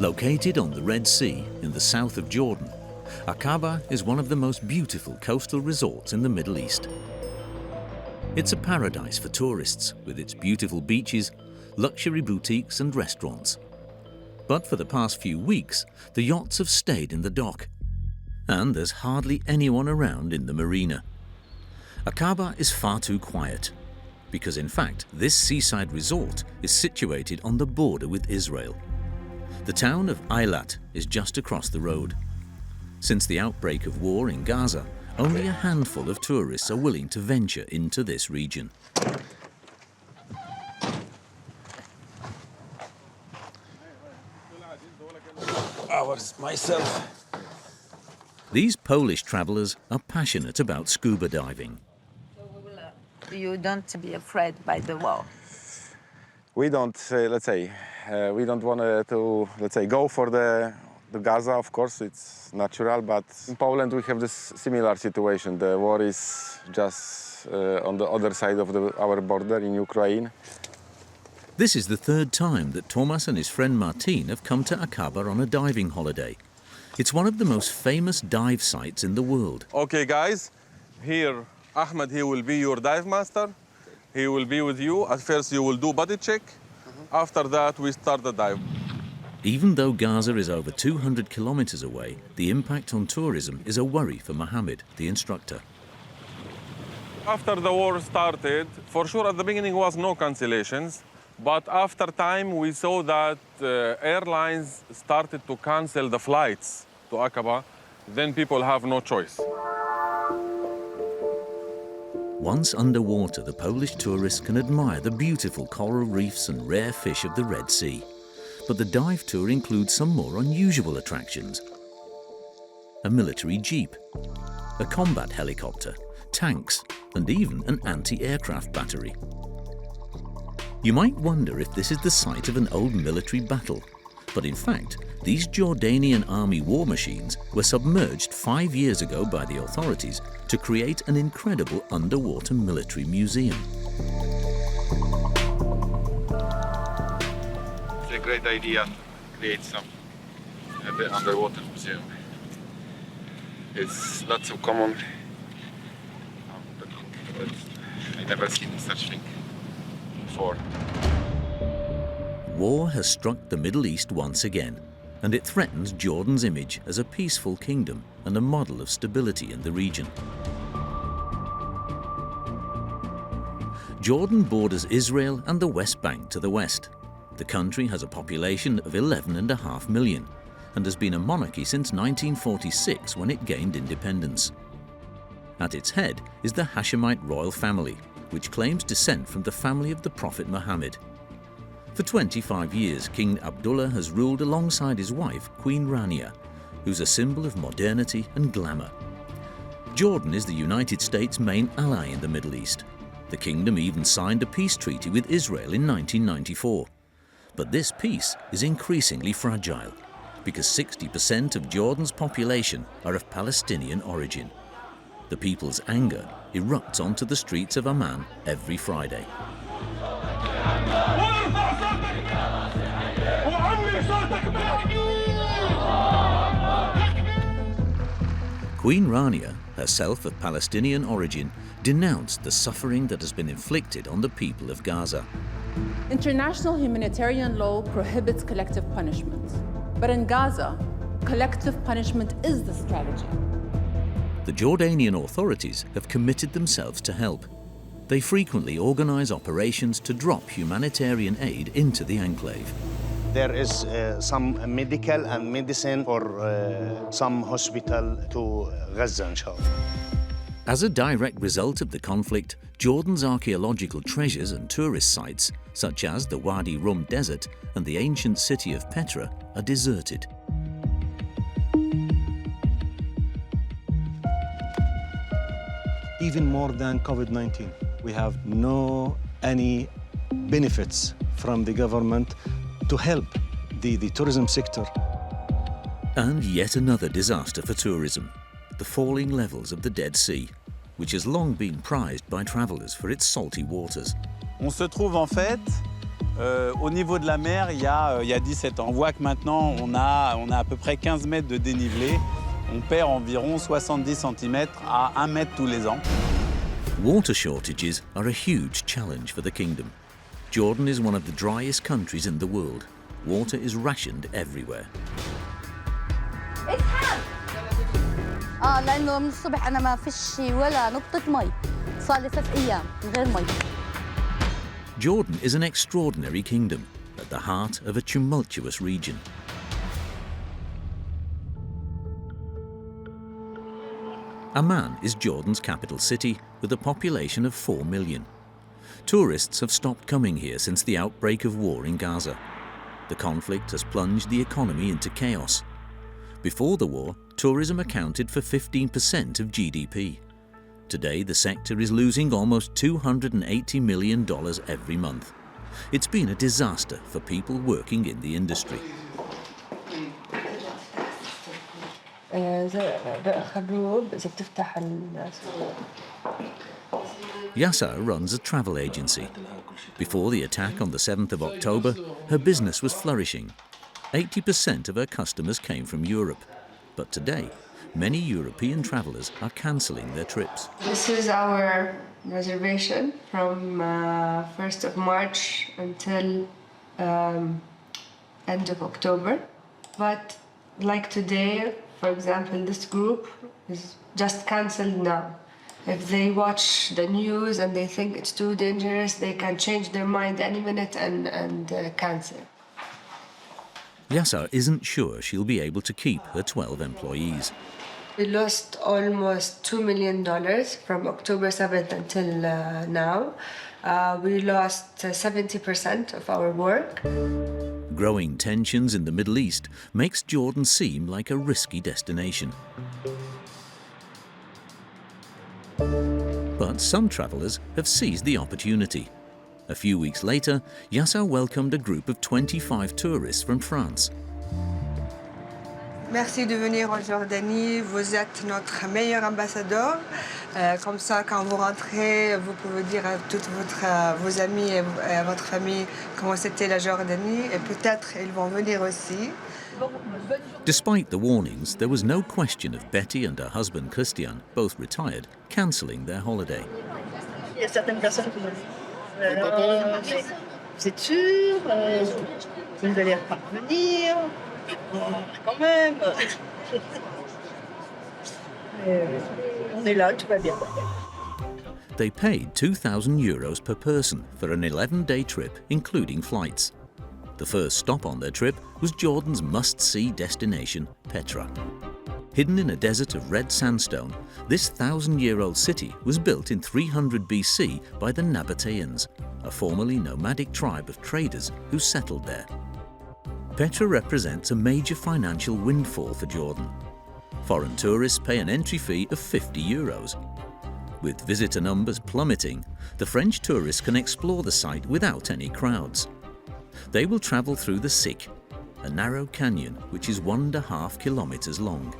Located on the Red Sea in the south of Jordan, Aqaba is one of the most beautiful coastal resorts in the Middle East. It's a paradise for tourists with its beautiful beaches, luxury boutiques and restaurants. But for the past few weeks, the yachts have stayed in the dock, and there's hardly anyone around in the marina. Aqaba is far too quiet, because in fact this seaside resort is situated on the border with Israel. The town of Eilat is just across the road. Since the outbreak of war in Gaza, only a handful of tourists are willing to venture into this region. Myself. These Polish travelers are passionate about scuba diving. You don't be afraid by the war? We don't, we don't want to, go for the Gaza, of course, it's natural, but in Poland we have this similar situation. The war is just on the other side of our border in Ukraine. This is the third time that Thomas and his friend Martin have come to Aqaba on a diving holiday. It's one of the most famous dive sites in the world. Okay, guys, here, Ahmed, he will be your dive master. He will be with you. At first, you will do body check. After that, we start the dive. Even though Gaza is over 200 kilometers away, the impact on tourism is a worry for Mohammed, the instructor. After the war started, for sure at the beginning was no cancellations, but after time we saw that airlines started to cancel the flights to Aqaba, then people have no choice. Once underwater, the Polish tourists can admire the beautiful coral reefs and rare fish of the Red Sea. But the dive tour includes some more unusual attractions. A military jeep, a combat helicopter, tanks, and even an anti-aircraft battery. You might wonder if this is the site of an old military battle, but in fact, these Jordanian army war machines were submerged 5 years ago by the authorities to create an incredible underwater military museum. It's a great idea to create the underwater museum. It's not so common, but I never seen such thing before. War has struck the Middle East once again, and it threatens Jordan's image as a peaceful kingdom and a model of stability in the region. Jordan borders Israel and the West Bank to the west. The country has a population of 11.5 million and has been a monarchy since 1946 when it gained independence. At its head is the Hashemite royal family, which claims descent from the family of the Prophet Muhammad. For 25 years, King Abdullah has ruled alongside his wife, Queen Rania, who's a symbol of modernity and glamour. Jordan is the United States' main ally in the Middle East. The kingdom even signed a peace treaty with Israel in 1994. But this peace is increasingly fragile, because 60% of Jordan's population are of Palestinian origin. The people's anger erupts onto the streets of Amman every Friday. Queen Rania, herself of Palestinian origin, denounced the suffering that has been inflicted on the people of Gaza. International humanitarian law prohibits collective punishment. But in Gaza, collective punishment is the strategy. The Jordanian authorities have committed themselves to help. They frequently organize operations to drop humanitarian aid into the enclave. There is some medical and medicine for some hospital to Gaza, inshallah. As a direct result of the conflict, Jordan's archaeological treasures and tourist sites, such as the Wadi Rum desert and the ancient city of Petra, are deserted. Even more than COVID-19, we have any benefits from the government to help the tourism sector. And yet another disaster for tourism, the falling levels of the Dead Sea, which has long been prized by travelers for its salty waters. On se trouve en fait Au niveau de la mer, il y a 17 ans. On voit que maintenant, on a à peu près 15 mètres de dénivelé. On perd environ 70 cm à 1 mètre tous les ans. Water shortages are a huge challenge for the kingdom. Jordan is one of the driest countries in the world. Water is rationed everywhere. لأنه من الصبح أنا ما فيش ولا نقطة مي. صار لي 3 أيام من غير مي. Jordan is an extraordinary kingdom at the heart of a tumultuous region. Amman is Jordan's capital city with a population of 4 million. Tourists have stopped coming here since the outbreak of war in Gaza. The conflict has plunged the economy into chaos. Before the war, tourism accounted for 15% of GDP. Today, the sector is losing almost $280 million every month. It's been a disaster for people working in the industry. Yasser runs a travel agency. Before the attack on the 7th of October, her business was flourishing. 80% of her customers came from Europe. But today, many European travellers are cancelling their trips. This is our reservation from 1st of March until end of October. But like today, for example, this group is just cancelled now. If they watch the news and they think it's too dangerous, they can change their mind any minute and cancel. Yasser isn't sure she'll be able to keep her 12 employees. We lost almost $2 million from October 7th until now. We lost 70% of our work. Growing tensions in the Middle East makes Jordan seem like a risky destination. But some travellers have seized the opportunity. A few weeks later, Yasser welcomed a group of 25 tourists from France. Merci de venir en Jordanie, vous êtes notre meilleur ambassadeur. Comme ça, quand vous rentrez, vous pouvez dire à tous vos amis et à votre famille comment c'était la Jordanie, et peut-être ils vont venir aussi. Despite the warnings, there was no question of Betty and her husband Christian, both retired, cancelling their holiday. Il y a certaines personnes qui m'ont dit vous êtes sûr vous allez revenir quand même. On est là, tout va bien. They paid €2,000 per person for an 11-day trip, including flights. The first stop on their trip was Jordan's must-see destination, Petra. Hidden in a desert of red sandstone, this 1,000-year-old city was built in 300 BC by the Nabateans, a formerly nomadic tribe of traders who settled there. Petra represents a major financial windfall for Jordan. Foreign tourists pay an entry fee of €50. With visitor numbers plummeting, the French tourists can explore the site without any crowds. They will travel through the Sik, a narrow canyon which is 1.5 kilometers long.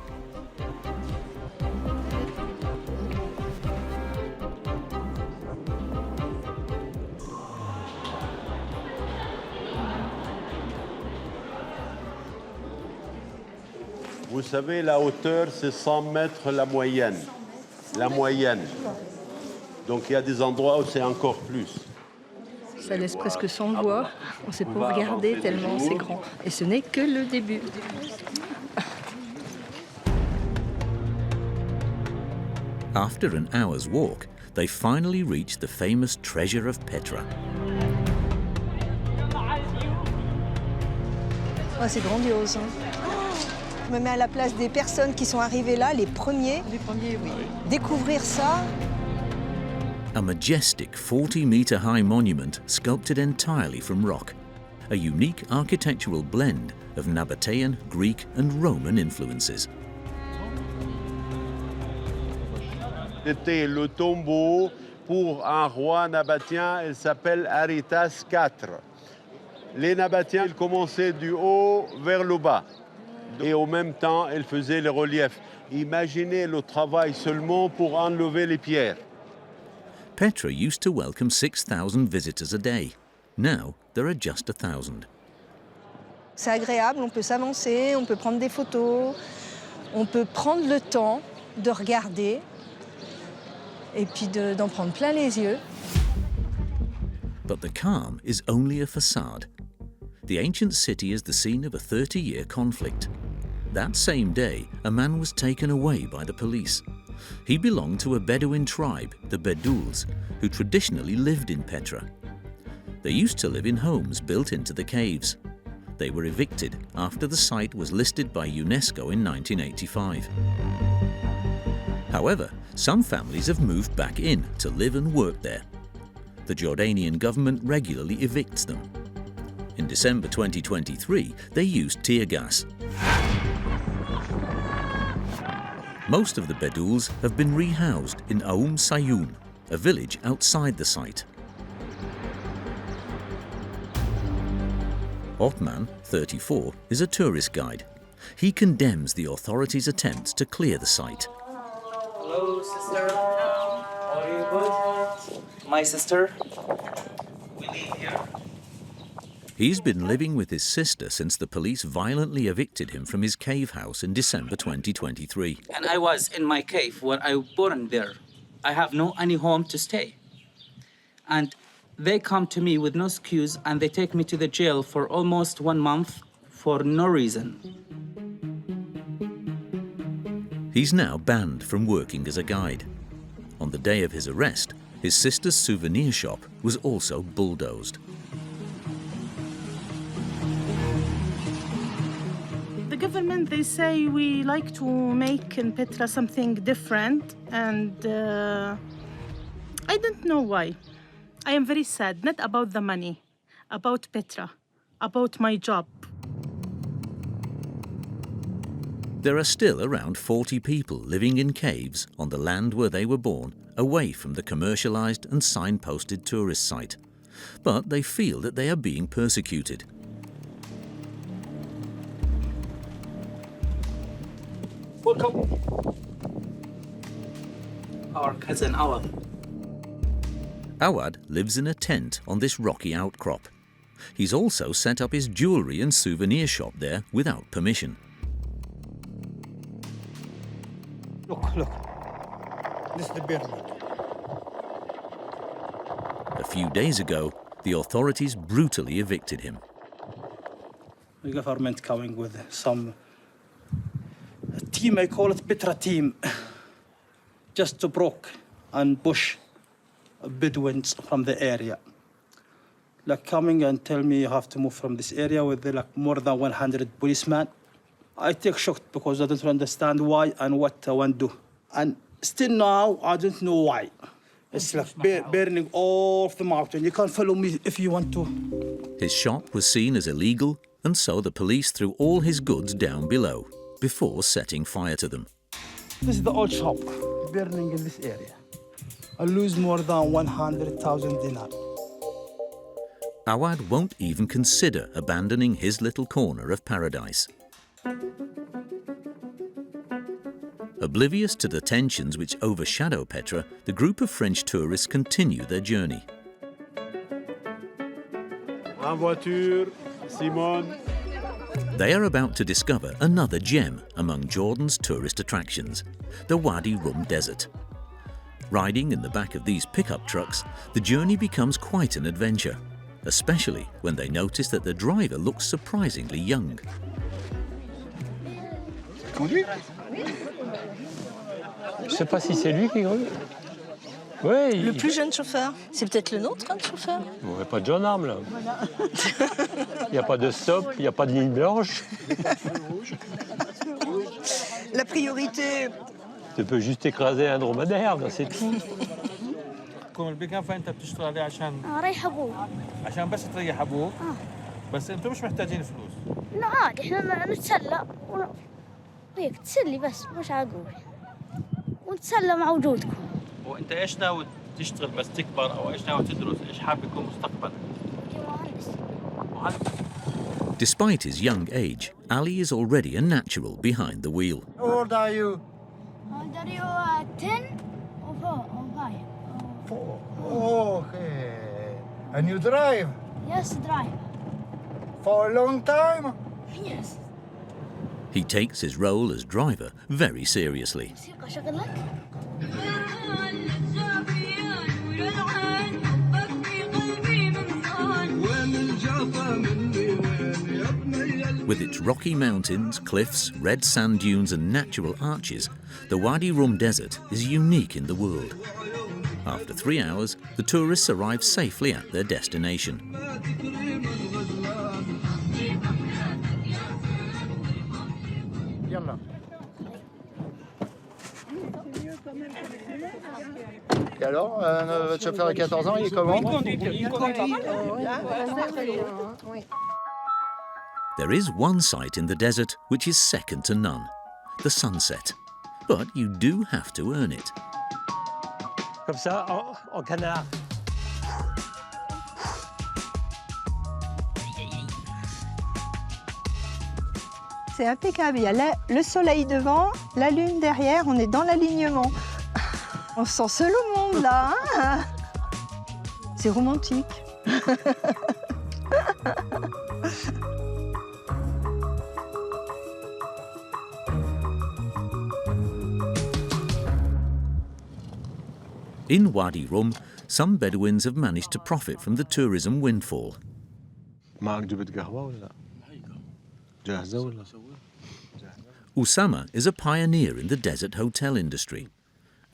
Vous savez, la hauteur, c'est 100 mètres la moyenne. La moyenne. Donc il y a des endroits où c'est encore plus. Ça laisse presque sans voix. On ne sait pas regarder tellement c'est grand. Et ce n'est que le début. After an hour's walk, they finally reach the famous treasure of Petra. Oh, c'est grandiose. Hein. Je me mets à la place des personnes qui sont arrivées là, les premiers. Les premiers, oui. Découvrir ça. A majestic 40-metre-high monument sculpted entirely from rock, a unique architectural blend of Nabatean, Greek and Roman influences. C'était le tombeau pour un roi nabatien, il s'appelle Aritas IV. Les Nabatiens, ils commençaient du haut vers le bas. Et en même temps, ils faisaient les reliefs. Imaginez le travail seulement pour enlever les pierres. Petra used to welcome 6,000 visitors a day. Now there are just 1,000. C'est agréable, on peut s'avancer, on peut prendre des photos, on peut prendre le temps de regarder et puis d'en prendre plein les yeux. But the calm is only a facade. The ancient city is the scene of a 30-year conflict. That same day, a man was taken away by the police. He belonged to a Bedouin tribe, the Bedouins, who traditionally lived in Petra. They used to live in homes built into the caves. They were evicted after the site was listed by UNESCO in 1985. However, some families have moved back in to live and work there. The Jordanian government regularly evicts them. In December 2023, they used tear gas. Most of the Bedouins have been rehoused in Sayun, a village outside the site. Othman, 34, is a tourist guide. He condemns the authorities' attempts to clear the site. Hello, sister. Are you good? My sister. We live here. He's been living with his sister since the police violently evicted him from his cave house in December 2023. And I was in my cave when I was born there. I have no any home to stay. And they come to me with no excuse and they take me to the jail for almost 1 month for no reason. He's now banned from working as a guide. On the day of his arrest, his sister's souvenir shop was also bulldozed. The government, they say we like to make in Petra something different, and I don't know why. I am very sad, not about the money, about Petra, about my job. There are still around 40 people living in caves on the land where they were born, away from the commercialized and signposted tourist site. But they feel that they are being persecuted. Welcome. Our cousin Awad. Awad lives in a tent on this rocky outcrop. He's also set up his jewelry and souvenir shop there without permission. Look. This is the pyramid. A few days ago, the authorities brutally evicted him. The government coming with some team, I call it Petra team, just to broke and push Bedouins from the area. Like coming and tell me you have to move from this area with like more than 100 policemen. I take shock because I don't understand why and what I want to do. And still now, I don't know why. It's like burning all of the mountain. You can't follow me if you want to. His shop was seen as illegal, and so the police threw all his goods down below before setting fire to them. This is the old shop, burning in this area. I lose more than 100,000 dinar. Awad won't even consider abandoning his little corner of paradise. Oblivious to the tensions which overshadow Petra, the group of French tourists continue their journey. En voiture, Simone. They are about to discover another gem among Jordan's tourist attractions, the Wadi Rum desert. Riding in the back of these pickup trucks, the journey becomes quite an adventure, especially when they notice that the driver looks surprisingly young. Je sais pas si c'est lui qui conduit. Oui. Le plus jeune chauffeur. C'est peut-être le nôtre, hein, le chauffeur. Il n'y a pas de gendarme, là. Il n'y a pas de stop, il n'y a pas de ligne blanche. La priorité... Tu peux juste écraser un dromadaire, c'est tout. البيك اب فانت بتشتغل عليه عشان رايح ابوه عشان بس تريح ابوك بس انتم مش محتاجين فلوس لا عادي احنا نتسلى هيك تسلي بس مش عقول ونتسلى مع وجودكم. وانت ايش ناوي تشتغل بس تكبر او ايش ناوي تدرس ايش حابب يكون مستقبلك؟ مهندس. Despite his young age, Ali is already a natural behind the wheel. How old are you? Are you 10 or 5? Oh, okay. And you drive? Yes, drive. For a long time? Yes. He takes his role as driver very seriously. With its rocky mountains, cliffs, red sand dunes and natural arches, the Wadi Rum desert is unique in the world. After 3 hours, the tourists arrive safely at their destination. Et alors, votre chauffeur de 14 ans, il est comment? There is one sight in the desert which is second to none, the sunset. But you do have to earn it. Comme ça, en canard. C'est impeccable. Il y a le soleil devant, la lune derrière, on est dans l'alignement. On se sent seul au monde là, hein? C'est romantique. In Wadi Rum, some Bedouins have managed to profit from the tourism windfall. Usama is a pioneer in the desert hotel industry.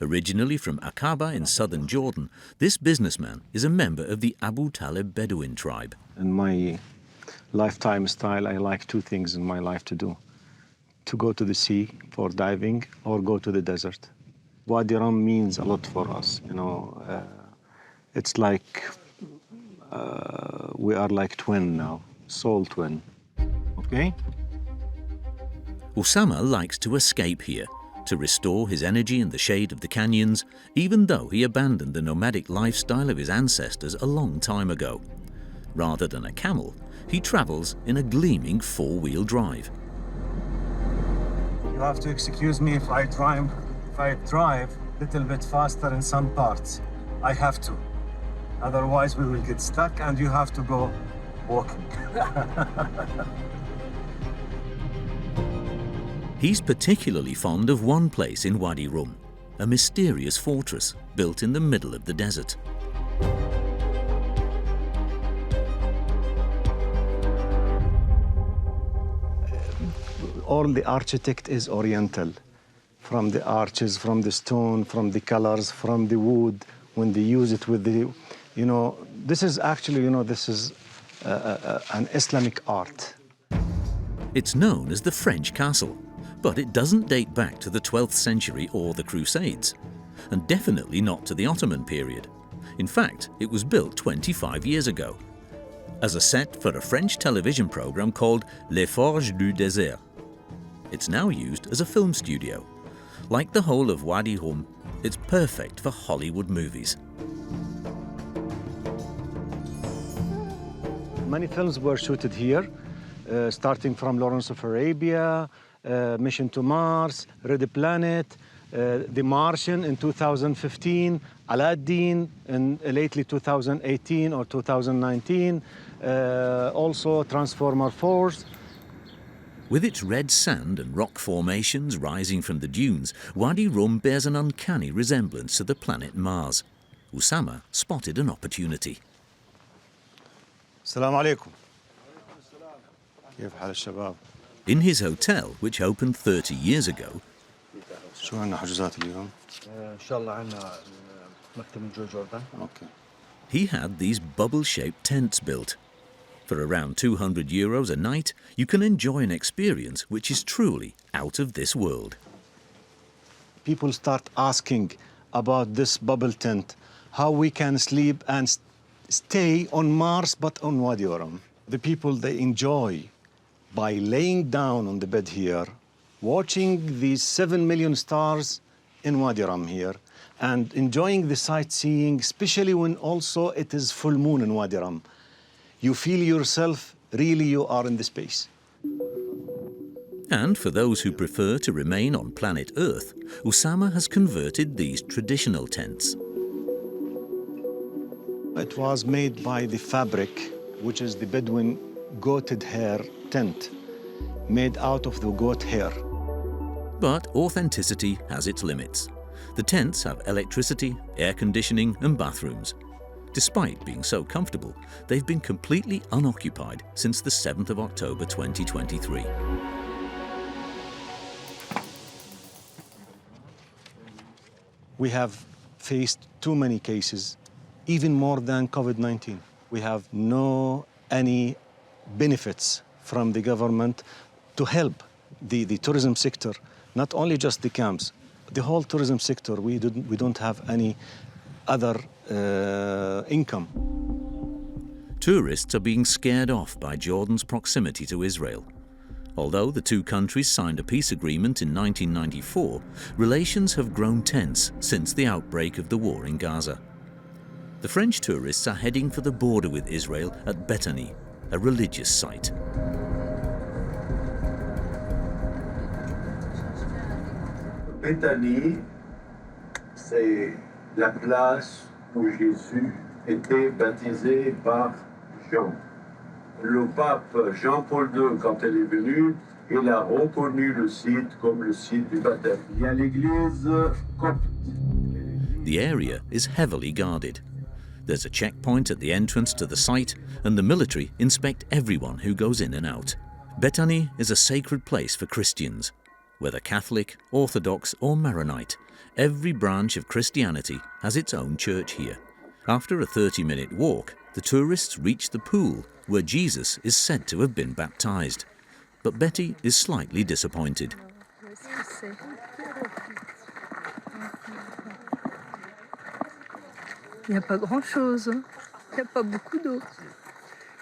Originally from Aqaba in southern Jordan, this businessman is a member of the Abu Talib Bedouin tribe. In my lifetime style, I like two things in my life to do. To go to the sea for diving or go to the desert. Wadi Rum means a lot for us, you know. It's like we are like twin now, soul twin, okay? Usama likes to escape here, to restore his energy in the shade of the canyons, even though he abandoned the nomadic lifestyle of his ancestors a long time ago. Rather than a camel, he travels in a gleaming four-wheel drive. You have to excuse me if I drive a little bit faster in some parts. I have to. Otherwise, we will get stuck and you have to go walking. He's particularly fond of one place in Wadi Rum, a mysterious fortress built in the middle of the desert. All the architect is oriental. From the arches, from the stone, from the colors, from the wood, when they use it with the, you know, this is actually, you know, this is an Islamic art. It's known as the French castle, but it doesn't date back to the 12th century or the Crusades, and definitely not to the Ottoman period. In fact, it was built 25 years ago, as a set for a French television program called Les Forges du Désert. It's now used as a film studio. Like the whole of Wadi Rum, it's perfect for Hollywood movies. Many films were shot here, starting from Lawrence of Arabia, Mission to Mars, Red Planet, The Martian in 2015, Aladdin in lately 2018 or 2019, also Transformer Force. With its red sand and rock formations rising from the dunes, Wadi Rum bears an uncanny resemblance to the planet Mars. Usama spotted an opportunity. Assalamu alaikum. كيف حال الشباب؟ In his hotel, which opened 30 years ago, شو عندنا حجوزات اليوم؟ إن شاء الله عندنا مكتب من جوردان. Okay. he had these bubble-shaped tents built. For around €200 a night, you can enjoy an experience which is truly out of this world. People start asking about this bubble tent, how we can sleep and stay on Mars but on Wadi Rum. The people, they enjoy by laying down on the bed here, watching these 7 million stars in Wadi Rum here, and enjoying the sightseeing, especially when also it is full moon in Wadi Rum. You feel yourself, really you are in the space. And for those who prefer to remain on planet Earth, Usama has converted these traditional tents. It was made by the fabric which is the Bedouin goated hair tent made out of the goat hair. But authenticity has its limits. The tents have electricity, air conditioning and bathrooms. Despite being so comfortable, they've been completely unoccupied since the 7th of October 2023. We have faced too many cases, even more than COVID-19. We have no any benefits from the government to help the tourism sector, not only just the camps, the whole tourism sector. We don't have any other income. Tourists are being scared off by Jordan's proximity to Israel. Although the two countries signed a peace agreement in 1994, relations have grown tense since the outbreak of the war in Gaza. The French tourists are heading for the border with Israel at Bethany, a religious site. Bethany, c'est la place où Jésus était baptisé par Jean. Le pape Jean-Paul II, quand il est venu, il a reconnu le site comme le site du baptême. Il y a l'église copte. The area is heavily guarded. There's a checkpoint at the entrance to the site, and the military inspect everyone who goes in and out. Bethany is a sacred place for Christians. Whether Catholic, Orthodox or Maronite, every branch of Christianity has its own church here. After a 30-minute walk, the tourists reach the pool where Jesus is said to have been baptized. But Betty is slightly disappointed. Il n'y a pas grand-chose, il n'y a pas beaucoup d'eau.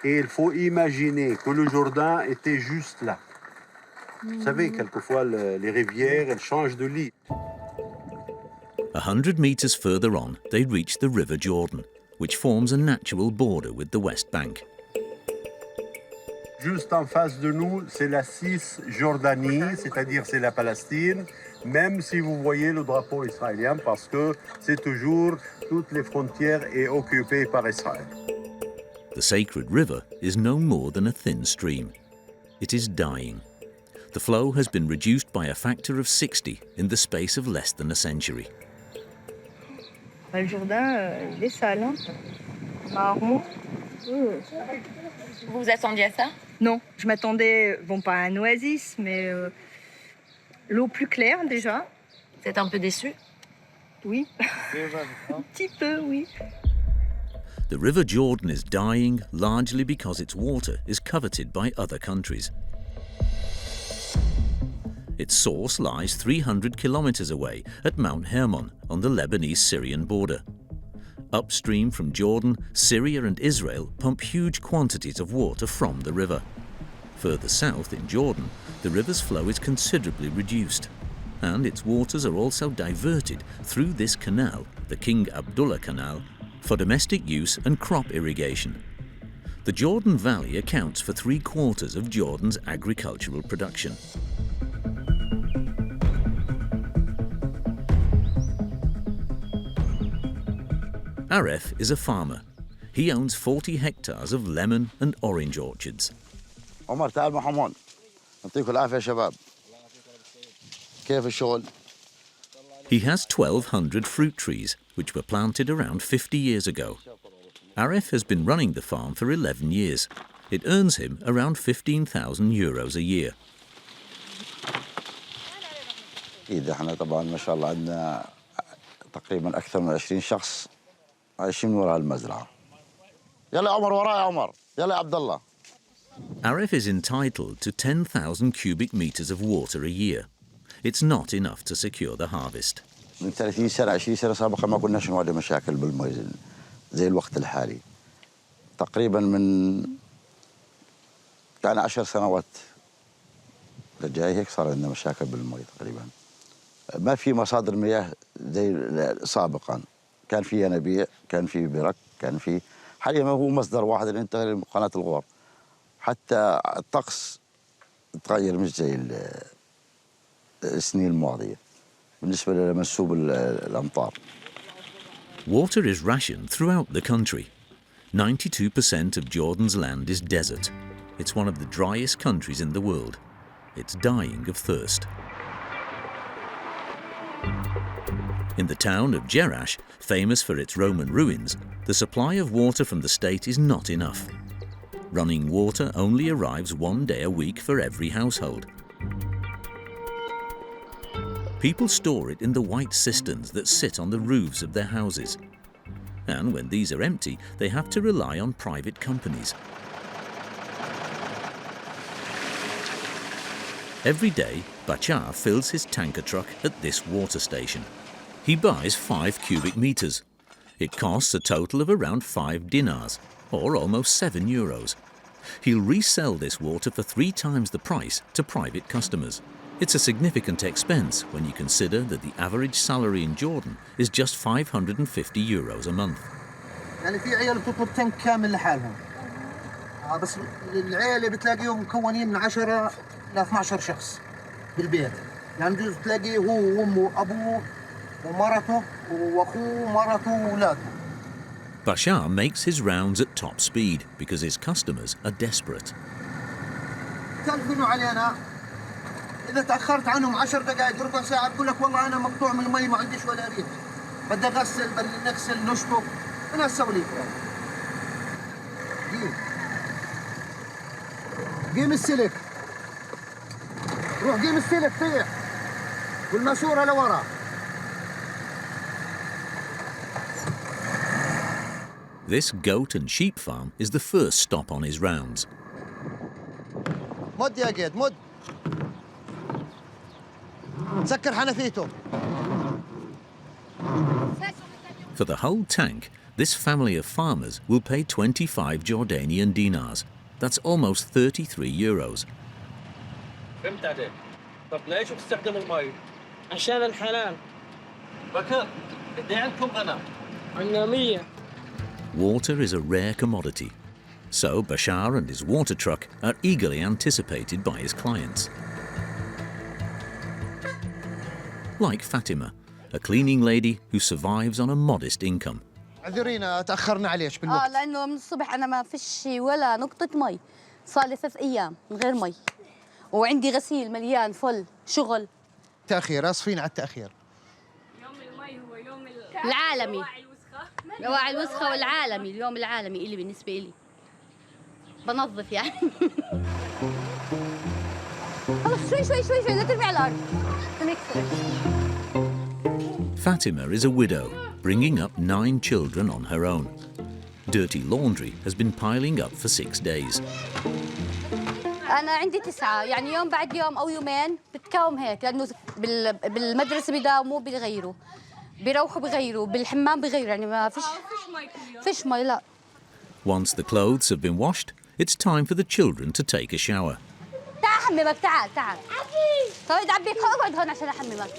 Et il faut imaginer que le Jourdain était juste là. Vous savez, quelquefois, les rivières, elles changent de lit. 100 meters further on, they reach the River Jordan, which forms a natural border with the West Bank. Juste en face de nous, c'est la Cisjordanie, c'est-à-dire c'est la Palestine, même si vous voyez le drapeau israélien, parce que c'est toujours, toutes les frontières est occupées par Israël. The sacred river is no more than a thin stream. It is dying. The flow has been reduced by a factor of 60 in the space of less than a century. Le Jourdain, il est sale, hein? Marron. Vous vous attendiez à ça? Non, je m'attendais, bon, pas à un oasis, mais l'eau plus claire déjà. Vous êtes un peu déçu? Oui, un petit peu, oui. The River Jordan is dying largely because its water is coveted by other countries. Its source lies 300 kilometers away at Mount Hermon on the Lebanese-Syrian border. Upstream from Jordan, Syria and Israel pump huge quantities of water from the river. Further south in Jordan, the river's flow is considerably reduced, and its waters are also diverted through this canal, the King Abdullah Canal, for domestic use and crop irrigation. The Jordan Valley accounts for 3/4 of Jordan's agricultural production. Aref is a farmer. He owns 40 hectares of lemon and orange orchards. عمر تعال محمود يعطيكم العافية يا شباب كيف الشغل؟ He has 1,200 fruit trees, which were planted around 50 years ago. Aref has been running the farm for 11 years. It earns him around 15,000 euros a year. إذا احنا طبعا ما شاء الله عندنا تقريبا أكثر من 20 شخص عايشين وراء المزرعة. يلا يا عمر وراي يا عمر، يلا يا عبد الله. Aref is entitled to 10,000 cubic meters of water a year. It's not enough to secure the harvest. من 30 سنة 20 سنة سابقا ما كناش نواجه مشاكل بالمي زي الوقت الحالي. تقريبا من يعني 10 سنوات الجاي هيك صار عندنا مشاكل بالمي تقريبا. ما في مصادر مياه زي سابقا. كان في ينابيع، كان في برك، كان في حاليا ما هو مصدر واحد اللي ينتهي لقناة الغور. حتى الطقس تغير مش زي السنين الماضية بالنسبة لمنسوب الأمطار. Water is rationed throughout the country. 92% of Jordan's land is desert. It's one of the driest countries in the world. It's dying of thirst. In the town of Jerash, famous for its Roman ruins, the supply of water from the state is not enough. Running water only arrives 1 day a week for every household. People store it in the white cisterns that sit on the roofs of their houses. And when these are empty, they have to rely on private companies. Every day, Bachar fills his tanker truck at this water station. He buys 5 cubic meters. It costs a total of around 5 dinars, or almost €7. He'll resell this water for 3 times the price to private customers. It's a significant expense when you consider that the average salary in Jordan is just €550 a month. يعني في عيال بتطلب تنك كامل لحالهم. بس العيال بتلاقيهم مكونين من 10 ل 12 شخص بالبيت. يعني بجوز تلاقي هو وامه وابوه ومرته واخوه ومرته واولاده. Bashar makes his rounds at top speed because his customers are desperate. تلفنوا علينا إذا تأخرت عنهم 10 دقائق ربع ساعة بقول لك والله أنا مقطوع من المي ما عنديش ولا ريح. بدي أغسل بدي نغسل نشطف أنا أسوي لك. قيم السلك. روح قيم السلك طيح. والماسورة لورا. This goat and sheep farm is the first stop on his rounds. مد يا قيد مد. سكر حنفيته. For the whole tank, this family of farmers will pay 25 Jordanian dinars. That's almost €33. فهمت عليك. طب ليش بتستخدم المي؟ عشان الحلال. بكر قد ايه عندكم غنم؟ عندنا 100. Water is a rare commodity, so Bashar and his water truck are eagerly anticipated by his clients. Like Fatima, a cleaning lady who survives on a modest income. اعذرينا تأخرنا عليش بالوقت. لأنه من الصبح أنا ما فيش ولا نقطة مي، صار لي 3 أيام من غير مي، وعندي غسيل مليان فل شغل. تأخير، آسفين على التأخير. يوم المي هو يوم العالمي. دواعي الوسخة والعالمي، اليوم العالمي إلي بالنسبة إلي. بنظف يعني. خلص شوي لا ترمي على الأرض. Fatima is a widow, bringing up 9 children on her own. Dirty laundry has been piling up for 6 days. أنا عندي 9، يعني يوم بعد يوم أو يومين بتكاوم هيك، لأنه بالمدرسة بيداوموا بيغيروا، بيروحوا بيغيروا، بالحمام بيغيروا، يعني ما فيش مي لا. Once the clothes have been washed, it's time for the children to take a shower. تعال حممك، تعال. طيب عبيك، اقعد هون عشان أحممك.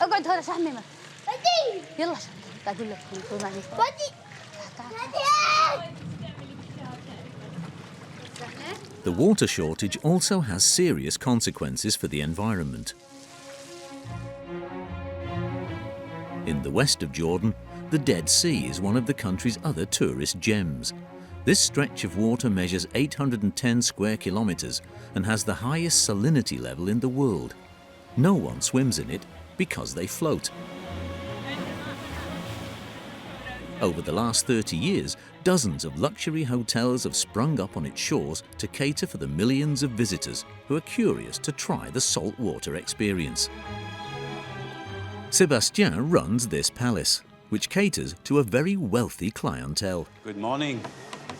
اقعد هون عشان أحممك. يلا عشان أقول لك The water shortage also has serious consequences for the environment. In the west of Jordan, the Dead Sea is one of the country's other tourist gems. This stretch of water measures 810 square kilometers and has the highest salinity level in the world. No one swims in it because they float. Over the last 30 years, dozens of luxury hotels have sprung up on its shores to cater for the millions of visitors who are curious to try the saltwater experience. Sébastien runs this palace, which caters to a very wealthy clientele. Good morning.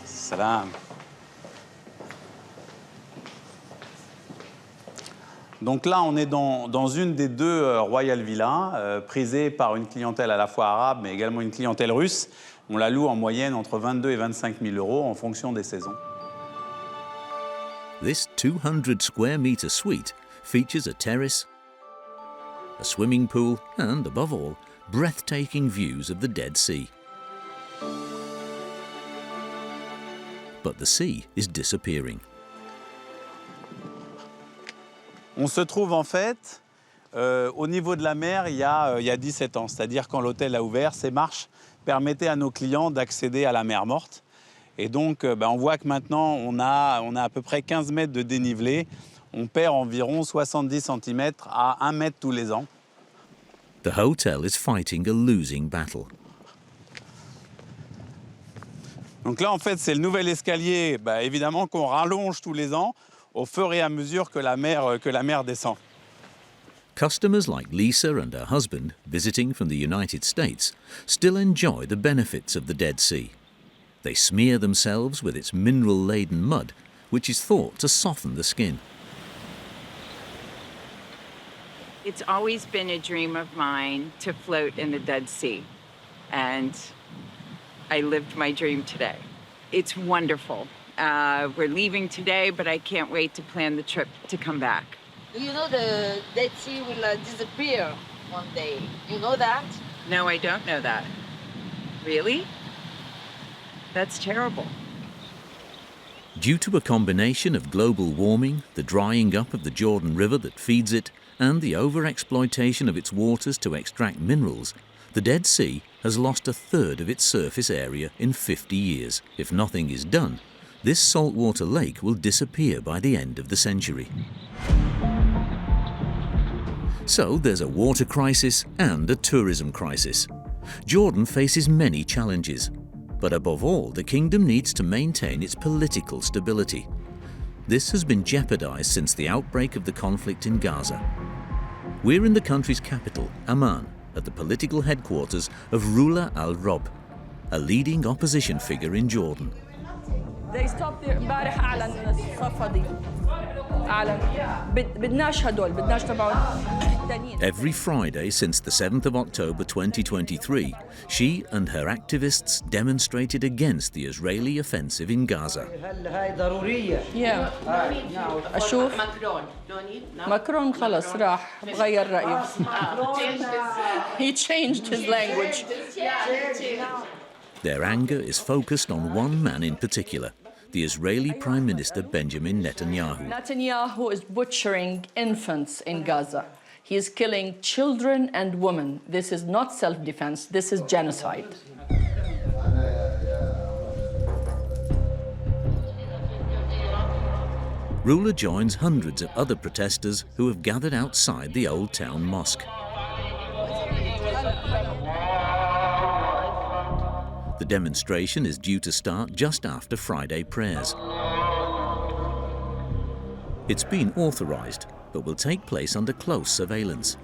Salam. Donc là, on est dans une des 2 royal villas, prisées par une clientèle à la fois arabe, mais également une clientèle russe. On la loue en moyenne entre 22 et 25 000 euros en fonction des saisons. This 200 square meter suite features a terrace, a swimming pool, and above all, breathtaking views of the Dead Sea. But the sea is disappearing. On se trouve en fait au niveau de la mer, il y a 17 ans. C'est-à-dire quand l'hôtel a ouvert, ces marches permettaient à nos clients d'accéder à la mer morte. Et donc, on voit que maintenant, on a à peu près 15 mètres de dénivelé. On perd environ 70 cm à 1 mètre tous les ans. The hotel is fighting a losing battle. Donc là, en fait, c'est le nouvel escalier, évidemment, qu'on rallonge tous les ans au fur et à mesure que la mer descend. Customers like Lisa and her husband, visiting from the United States, still enjoy the benefits of the Dead Sea. They smear themselves with its mineral-laden mud, which is thought to soften the skin. It's always been a dream of mine to float in the Dead Sea, and I lived my dream today. It's wonderful. We're leaving today, but I can't wait to plan the trip to come back. You know the Dead Sea will disappear one day. You know that? No, I don't know that. Really? That's terrible. Due to a combination of global warming, the drying up of the Jordan River that feeds it, and the overexploitation of its waters to extract minerals, the Dead Sea has lost a third of its surface area in 50 years. If nothing is done, this saltwater lake will disappear by the end of the century. So there's a water crisis and a tourism crisis. Jordan faces many challenges, but above all, the kingdom needs to maintain its political stability. This has been jeopardized since the outbreak of the conflict in Gaza. We're in the country's capital, Amman, at the political headquarters of Rula al-Rob, a leading opposition figure in Jordan. They stopped there امبارح أعلن الصفدي أعلن بدناش هدول بدناش تبعون التانيين. Every Friday since the 7th of October 2023, she and her activists demonstrated against the Israeli offensive in Gaza. Yeah. أشوف ماكرون خلص راح غير رأيه. He changed his language. Their anger is focused on one man in particular, the Israeli Prime Minister Benjamin Netanyahu. Netanyahu is butchering infants in Gaza. He is killing children and women. This is not self-defense, this is genocide. Rula joins hundreds of other protesters who have gathered outside the Old Town Mosque. The demonstration is due to start just after Friday prayers. It's been authorized, but will take place under close surveillance.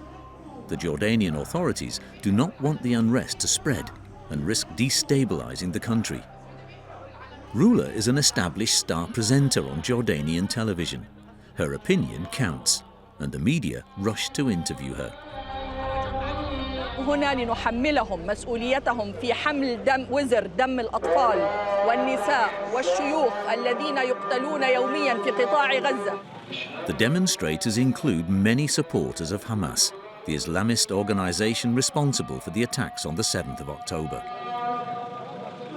The Jordanian authorities do not want the unrest to spread and risk destabilizing the country. Rula is an established star presenter on Jordanian television. Her opinion counts, and the media rush to interview her. هنا لنحملهم مسؤوليتهم في حمل وزر دم الأطفال والنساء والشيوخ الذين يقتلون يوميا في قطاع غزة. The demonstrators include many supporters of Hamas, the Islamist organization responsible for the attacks on the 7th of October.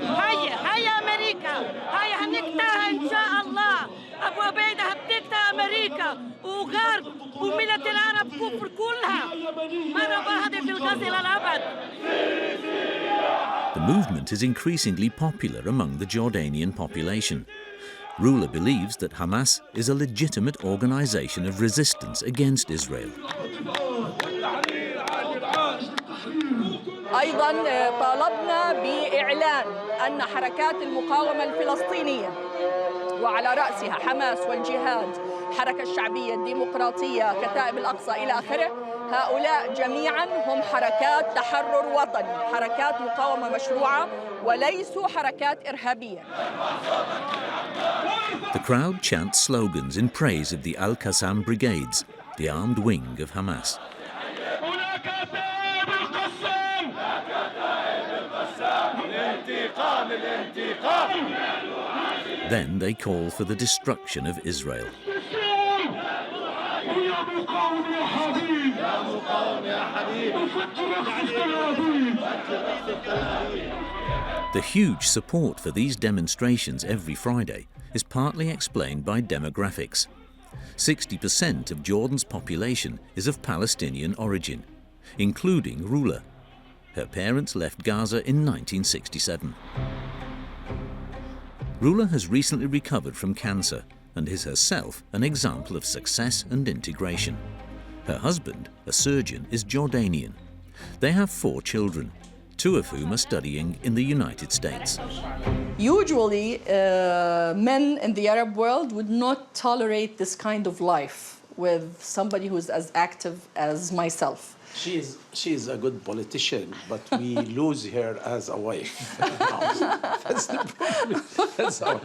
هيا أمريكا هيا هنقتلها إن شاء الله أبو عبيدة هتقتل أمريكا وغرب وملة العرب كفر كلها ما نبغى هذه في الغزة للأبد. The movement is increasingly popular among the Jordanian population. Rula believes that Hamas is a legitimate organization of resistance against Israel. أيضاً طالبنا بإعلان أن حركات المقاومة الفلسطينية وعلى رأسها حماس والجهاد، حركة الشعبية الديمقراطية، كتائب الأقصى إلى آخره، هؤلاء جميعاً هم حركات تحرر وطني، حركات مقاومة مشروعة وليسوا حركات إرهابية. The crowd chants slogans in praise of the Al-Qassam brigades, the armed wing of Hamas. Then they call for the destruction of Israel. The huge support for these demonstrations every Friday is partly explained by demographics. 60% of Jordan's population is of Palestinian origin, including Rula. Her parents left Gaza in 1967. Rula has recently recovered from cancer and is herself an example of success and integration. Her husband, a surgeon, is Jordanian. They have 4 children, 2 of whom are studying in the United States. Usually, men in the Arab world would not tolerate this kind of life with somebody who's as active as myself. She is a good politician, but we lose her as a wife. That's the problem. That's how.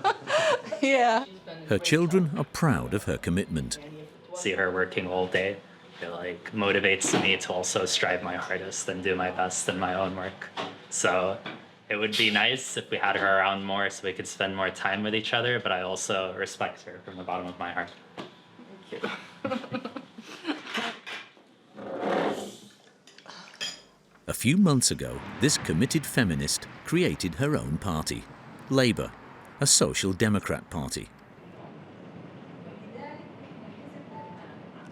Yeah. Her children are proud of her commitment. See her working all day, it like motivates me to also strive my hardest and do my best in my own work. So it would be nice if we had her around more so we could spend more time with each other, but I also respect her from the bottom of my heart. Thank you. A few months ago, this committed feminist created her own party, Labour, a social democrat party.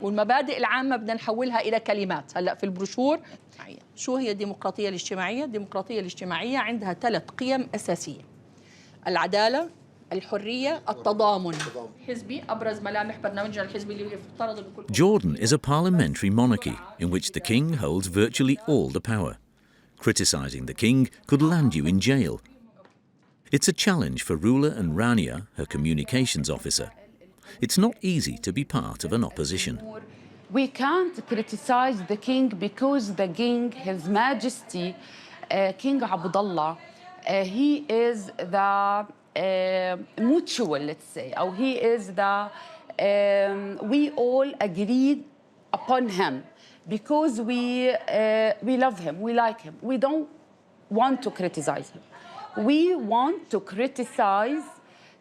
والمبادئ العامة بدنا نحولها إلى كلمات. هلأ في البروشور شو هي الديمقراطية الاجتماعية؟ الديمقراطية الاجتماعية عندها 3 قيم أساسية: العدالة، الحرية، التضامن. حزبي أبرز ملامح برنامجنا الحزبي اللي يفترض بكل. Jordan is a parliamentary monarchy in which the king holds virtually all the power. Criticising the king could land you in jail. It's a challenge for Rula and Rania, her communications officer. It's not easy to be part of an opposition. We can't criticize the king because the king, His Majesty, King Abdullah, he is the mutual, let's say, or he is the, we all agreed upon him because we love him, we like him. We don't want to criticize him. We want to criticize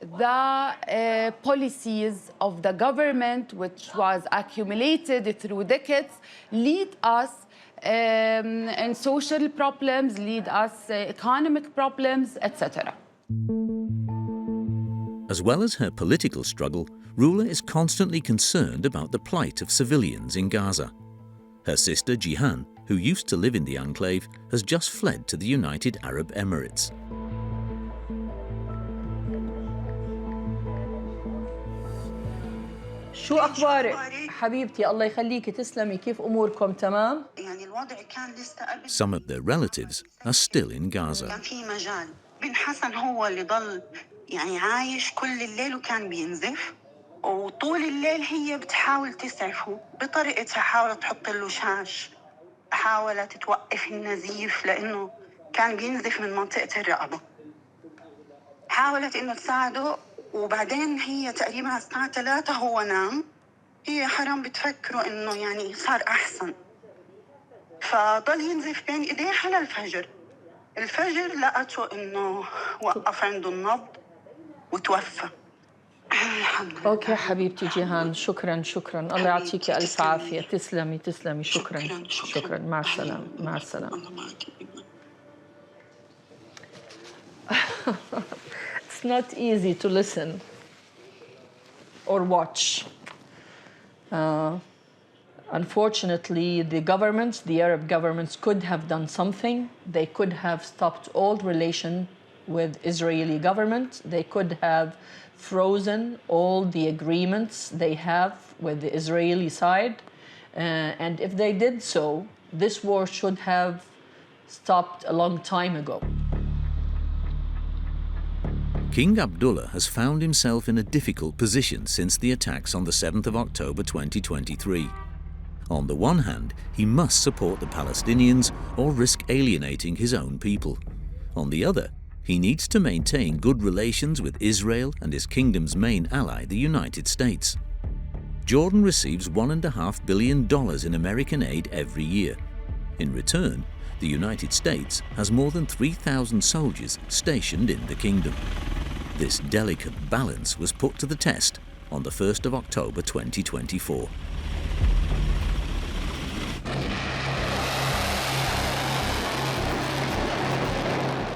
the policies of the government, which was accumulated through decades, lead us in social problems, lead us economic problems, etc. As well as her political struggle, Rula is constantly concerned about the plight of civilians in Gaza. Her sister Jihan, who used to live in the enclave, has just fled to the United Arab Emirates. شو أخبارك؟ حبيبتي الله يخليكي تسلمي كيف أموركم تمام؟ يعني الوضع كان لسه قبل. Some of their relatives are still in Gaza. كان في مجال. بن حسن هو اللي ضل يعني عايش كل الليل وكان بينزف وطول الليل هي بتحاول تسعفه بطريقتها، حاولت تحط له شاش، حاولت توقف النزيف لأنه كان بينزف من منطقة الرقبة. حاولت إنه تساعده وبعدين هي تقريبا على الساعة 3 هو نام. هي حرام بتفكروا إنه يعني صار أحسن، فضل ينزف بين إيديها للفجر. الفجر لقته إنه وقف عنده النبض وتوفى. اوكي حبيبتي جيهان، شكرا شكرا، الله يعطيكي الف عافيه، تسلمي تسلمي، شكرا شكرا، مع السلامه مع السلامه. It's not easy to listen or watch. Unfortunately, the governments, the Arab governments, could have done something. They could have stopped all relation with Israeli government. They could have frozen all the agreements they have with the Israeli side. And if they did so, this war should have stopped a long time ago. King Abdullah has found himself in a difficult position since the attacks on the 7th of October 2023. On the one hand, he must support the Palestinians or risk alienating his own people. On the other, he needs to maintain good relations with Israel and his kingdom's main ally, the United States. Jordan receives $1.5 billion in American aid every year. In return, the United States has more than 3,000 soldiers stationed in the kingdom. This delicate balance was put to the test on the 1st of October 2024.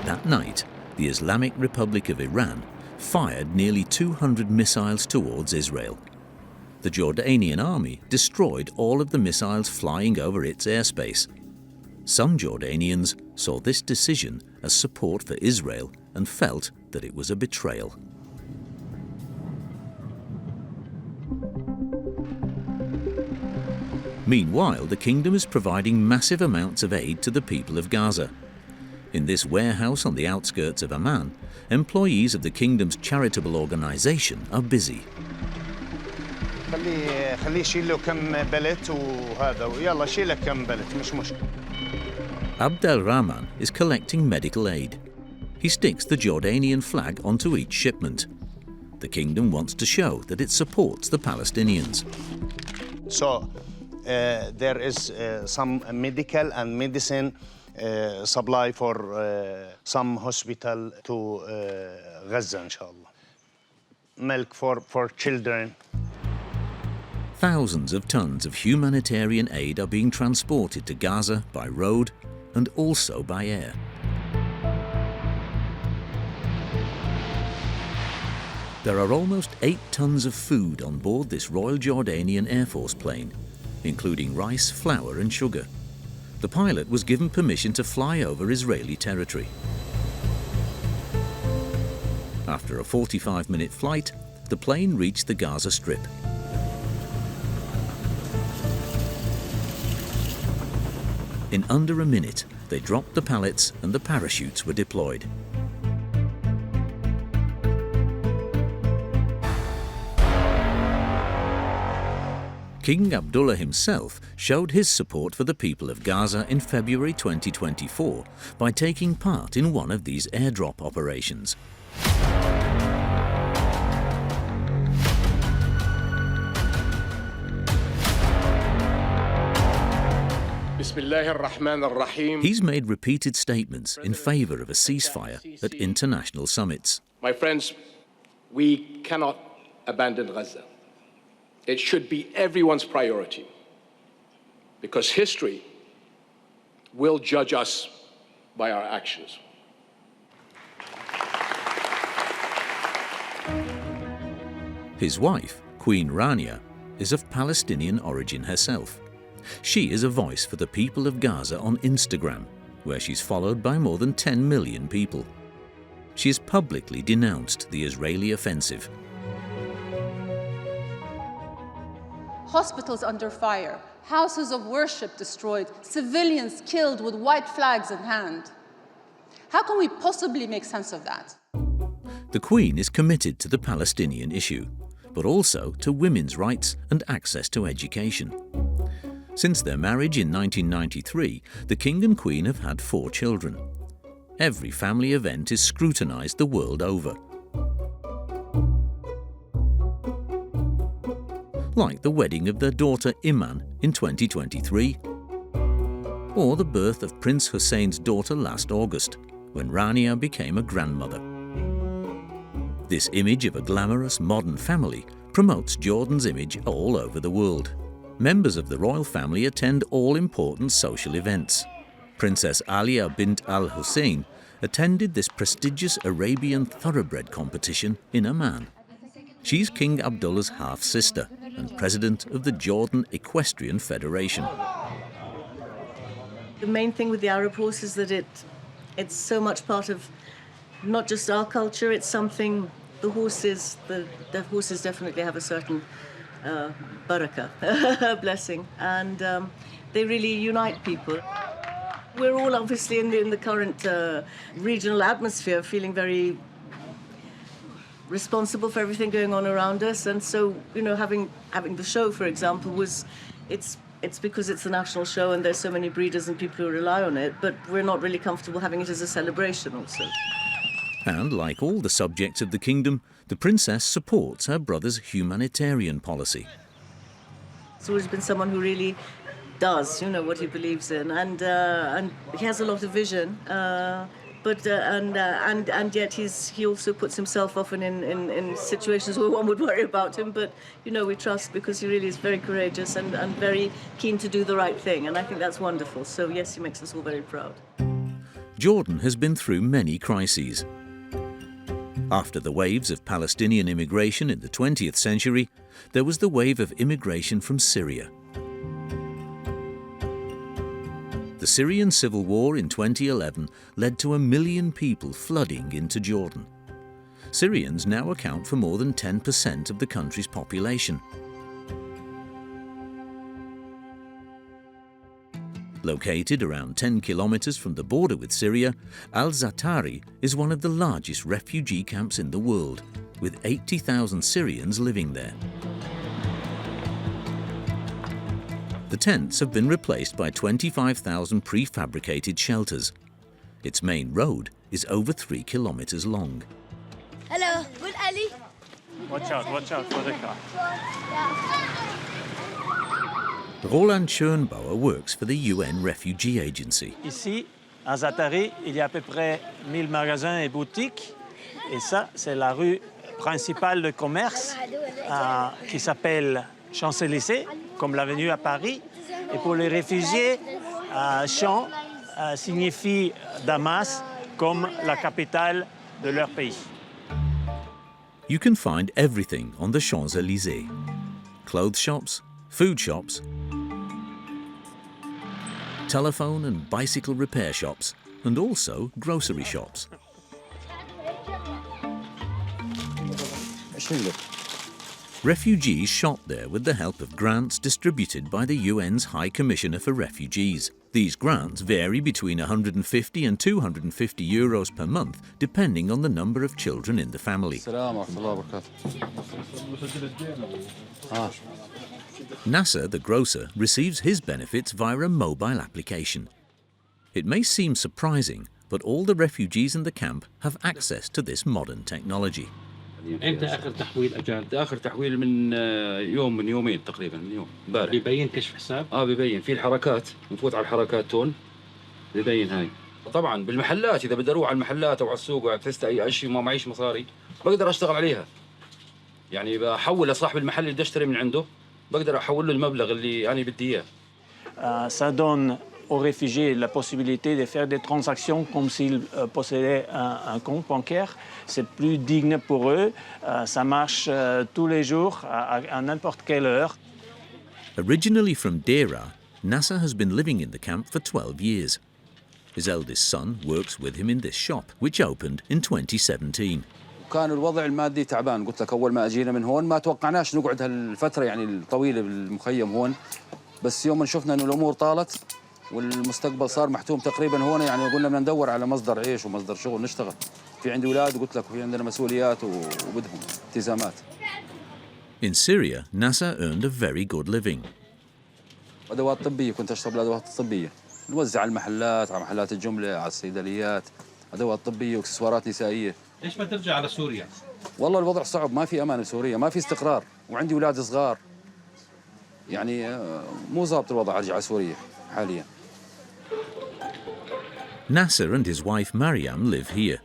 That night, the Islamic Republic of Iran fired nearly 200 missiles towards Israel. The Jordanian army destroyed all of the missiles flying over its airspace. Some Jordanians saw this decision as support for Israel and felt that it was a betrayal. Meanwhile, the kingdom is providing massive amounts of aid to the people of Gaza. In this warehouse on the outskirts of Amman, employees of the kingdom's charitable organization are busy. Abdel Rahman is collecting medical aid. He sticks the Jordanian flag onto each shipment. The kingdom wants to show that it supports the Palestinians. So there is some medical and medicine supply for some hospital to Gaza, inshallah. Milk for children. Thousands of tons of humanitarian aid are being transported to Gaza by road and also by air. There are almost 8 tons of food on board this Royal Jordanian Air Force plane, including rice, flour and sugar. The pilot was given permission to fly over Israeli territory. After a 45-minute flight, the plane reached the Gaza Strip. In under a minute, they dropped the pallets and the parachutes were deployed. King Abdullah himself showed his support for the people of Gaza in February 2024 by taking part in one of these airdrop operations. He's made repeated statements in favor of a ceasefire at international summits. My friends, we cannot abandon Gaza. It should be everyone's priority, because history will judge us by our actions. His wife, Queen Rania, is of Palestinian origin herself. She is a voice for the people of Gaza on Instagram, where she's followed by more than 10 million people. She has publicly denounced the Israeli offensive. Hospitals under fire, houses of worship destroyed, civilians killed with white flags in hand. How can we possibly make sense of that? The Queen is committed to the Palestinian issue, but also to women's rights and access to education. Since their marriage in 1993, the King and Queen have had 4 children. Every family event is scrutinized the world over. Like the wedding of their daughter Amman in 2023, or the birth of Prince Hussein's daughter last August, when Rania became a grandmother. This image of a glamorous modern family promotes Jordan's image all over the world. Members of the royal family attend all important social events. Princess Alia bint Al Hussein attended this prestigious Arabian thoroughbred competition in Amman. She's King Abdullah's half-sister and president of the Jordan Equestrian Federation. The main thing with the Arab horse is that it's so much part of not just our culture, it's something the horses definitely have a certain barakah, blessing, and they really unite people. We're all obviously in the current regional atmosphere feeling very responsible for everything going on around us, and so having the show, for example, it's because it's the national show and there's so many breeders and people who rely on it, but we're not really comfortable having it as a celebration also. And like all the subjects of the kingdom, the princess supports her brother's humanitarian policy. He's always been someone who really does, what he believes in, and he has a lot of vision. But yet he also puts himself often in situations where one would worry about him. But we trust because he really is very courageous and very keen to do the right thing, and I think that's wonderful. So yes, he makes us all very proud. Jordan has been through many crises. After the waves of Palestinian immigration in the 20th century, there was the wave of immigration from Syria. The Syrian civil war in 2011 led to 1 million people flooding into Jordan. Syrians now account for more than 10% of the country's population. Located around 10 kilometers from the border with Syria, Al-Zatari is one of the largest refugee camps in the world, with 80,000 Syrians living there. The tents have been replaced by 25,000 prefabricated shelters. Its main road is over 3 kilometers long. Hello, good Ali. Watch out for the car. Roland Schönbauer works for the UN Refugee Agency. Ici, à Zatari, il y a à peu près 1000 magasins et boutiques. Et ça, c'est la rue principale de commerce qui s'appelle Champs-Élysées, comme l'avenue à Paris. Et pour les réfugiés, Champs signifie Damas comme la capitale de leur pays. You can find everything on the Champs-Élysées. Clothes shops, food shops, telephone and bicycle repair shops, and also grocery shops. Refugees shop there with the help of grants distributed by the UN's High Commissioner for Refugees. These grants vary between 150 and 250 euros per month, depending on the number of children in the family. Nasser, the grocer, receives his benefits via a mobile application. It may seem surprising, but all the refugees in the camp have access to this modern technology. امتى اخر تحويل اجال؟ اخر تحويل من يوم من يومين تقريبا، من يوم امبارح. بيبين كشف حساب؟ بيبين في الحركات، نفوت على الحركات تون بيبين هاي. طبعا بالمحلات اذا بدي اروح على المحلات او على السوق وعكست اي شيء ما معيش مصاري بقدر اشتغل عليها. يعني بحول لصاحب المحل اللي بدي اشتري من عنده بقدر احول له المبلغ اللي انا بدي اياه. Ça donne aux réfugiés la possibilité de faire des transactions comme s'ils possédaient un compte bancaire. C'est plus digne pour eux. Ça marche tous les jours, à n'importe quelle heure. Originally from Dera, Nasser has been living in the camp for 12 years. His eldest son works with him in this shop, which opened in 2017. كان الوضع المادي تعبان، قلت لك أول ما أجينا من هون ما توقعناش نقعد هالفترة يعني الطويلة بالمخيم هون، بس يوم شفنا إنه الأمور طالت والمستقبل صار محتوم تقريبا هون، يعني قلنا بدنا ندور على مصدر عيش ومصدر شغل نشتغل. في عندي أولاد قلت لك وفي عندنا مسؤوليات وبدهم التزامات. In Syria, Nasser earned a very good living. أدوات طبية، كنت أشتغل بالأدوات الطبية، نوزع على المحلات، على محلات الجملة، على الصيدليات، أدوات طبية واكسسوارات نسائية. ليش ما ترجع على سوريا؟ والله الوضع صعب، ما في أمان بسوريا، ما في استقرار، وعندي أولاد صغار. يعني مو ضابط الوضع أرجع على سوريا حاليا. Nasser and his wife Mariam live here.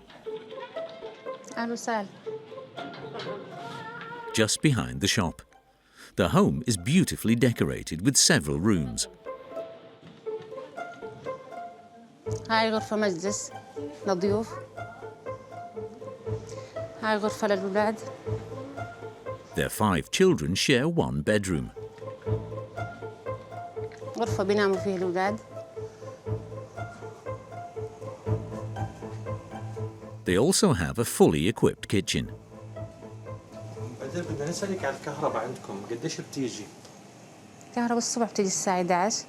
Just behind the shop. The home is beautifully decorated with several rooms. هاي غرفة مجلس للضيوف. هاي غرفة للأولاد. Their 5 children share one bedroom. غرفة بيناموا فيها الأولاد. They also have a fully equipped kitchen. بدنا نسألك على الكهرباء عندكم، قديش بتيجي؟ الكهرباء الصبح بتيجي الساعة 11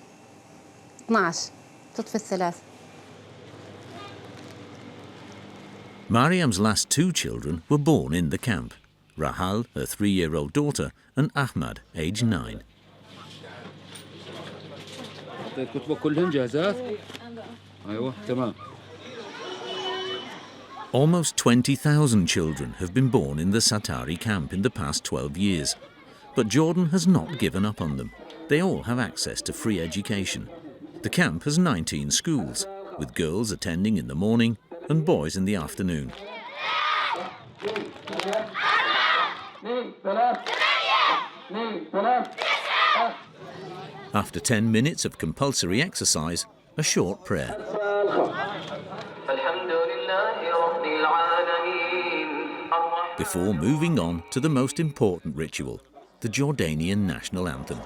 12 تطفي الثلاث. Mariam's last 2 children were born in the camp. Rahal, her 3-year-old daughter, and Ahmad, age 9. حطيت كتبك كلهن جاهزات؟ أيوة تمام. Almost 20,000 children have been born in the Satari camp in the past 12 years. But Jordan has not given up on them. They all have access to free education. The camp has 19 schools, with girls attending in the morning and boys in the afternoon. After 10 minutes of compulsory exercise, a short prayer. before moving on to the most important ritual, the Jordanian national anthem.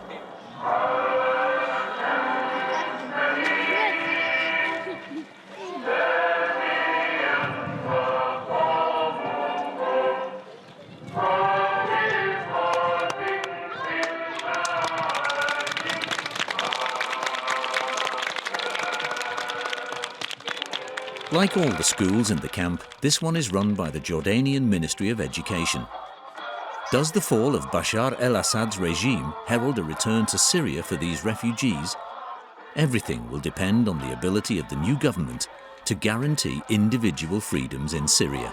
Like all the schools in the camp, this one is run by the Jordanian Ministry of Education. Does the fall of Bashar al-Assad's regime herald a return to Syria for these refugees? Everything will depend on the ability of the new government to guarantee individual freedoms in Syria.